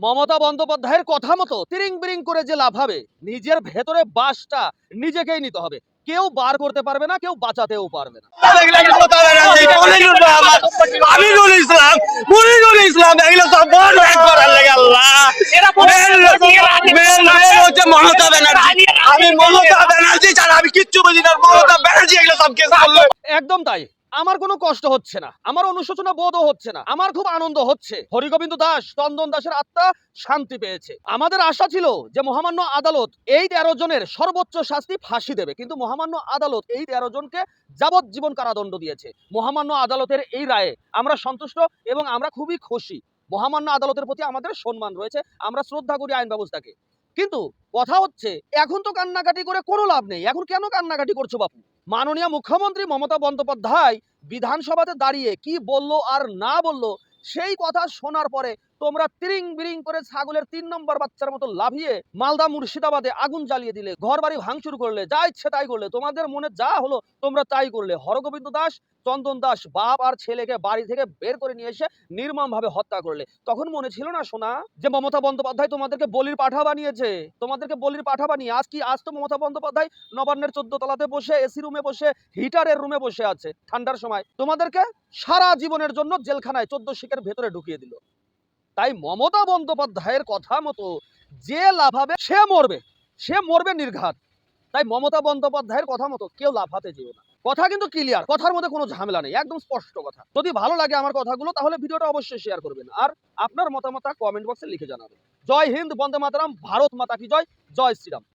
মমতা বন্দ্যোপাধ্যায়ের কথা মতো তিরিং বিরিং করে যে লাভ হবে, নিজের ভেতরে বাসটা নিজেকেই নিতে হবে। কেউ বার করতে পারবে না, কেউ বাঁচাতেও পারবে না। আমিনুল ইসলাম, মুনিরুল ইসলাম, এগুলো সব বড় এক করার লেগে আল্লাহ। মেন হচ্ছে মমতা ব্যানার্জি। আমি মমতা ব্যানার্জি ছাড়া আমি কিচ্ছু বুঝি না। মমতা ব্যানার্জি এগুলো সব কেস করলো। একদম তাই। আমার কোনো কষ্ট হচ্ছে না, আমার অনুশোচনা বোধও হচ্ছে না, আমার খুব আনন্দ হচ্ছে। হরিগোবিন্দ দাস, চন্দন দাসের আত্মা শান্তি পেয়েছে। আমাদের আশা ছিল যে মহামান্য আদালত এই 13 জনের সর্বোচ্চ শাস্তি ফাঁসি দেবে, কিন্তু মহামান্য আদালত এই 13 জনকে যাবজ্জীবন কারাদণ্ড দিয়েছে। মহামান্য আদালতের এই রায়ে আমরা সন্তুষ্ট এবং আমরা খুবই খুশি। মহামান্য আদালতের প্রতি আমাদের সম্মান রয়েছে, আমরা শ্রদ্ধা করি আইন ব্যবস্থাকে। কিন্তু কথা হচ্ছে, এখন তো কান্নাকাটি করে কোনো লাভ নেই। এখন কেন কান্নাকাটি করছো বাপু? মাননীয় মুখ্যমন্ত্রী মমতা বন্দ্যোপাধ্যায় বিধানসভাতে দাঁড়িয়ে কি বললো আর না বললো, সেই কথা শোনার পরে তোমরা তিরিং বিরিং করে ছাগলের 3 নম্বর বাচ্চার মতো লাভিয়ে মালদা মুর্শিদাবাদে আগুন জ্বালিয়ে দিলে, ঘর বাড়ি ভাঙচুর করলে, যা ইচ্ছে তাই করলে, তোমাদের মনে যা হলো তোমরা তাই করলে। হরগোবিন্দ দাস, চন্দন দাস বাপ আর ছেলেকে বাড়ি থেকে বের করে নিয়ে এসে নির্মমভাবে হত্যা করলে। তখন মনে ছিল না সোনা যে মমতা বন্দ্যোপাধ্যায় তোমাদেরকে বলির পাঠা বানিয়েছে? তোমাদেরকে বলির পাঠা বানিয়ে আজ তো মমতা বন্দ্যোপাধ্যায় নবান্নের 14 তলাতে বসে, এসি রুমে বসে, হিটারের রুমে বসে আছে ঠান্ডার সময়। তোমাদেরকে সারা জীবনের জন্য জেলখানায় 14 শিকের ভেতরে ঢুকিয়ে দিল। তাই মমতা বন্দ্যোপাধ্যায়ের কথা মতো যে লাফাবে সে মরবে নির্ঘাত। তাই মমতা বন্দ্যোপাধ্যায়ের কথা মতো কেউ লাফাতে যেও না। কথা কিন্তু ক্লিয়ার, কথার মধ্যে কোনো ঝামেলা নেই, একদম স্পষ্ট কথা। যদি ভালো লাগে আমার কথাগুলো, তাহলে ভিডিওটা অবশ্যই শেয়ার করবেন আর আপনার মতামত কমেন্ট বক্সে লিখে জানাবেন। জয় হিন্দ, বন্দে মাতরম, ভারত মাতা কি জয়, জয় শ্রীরাম।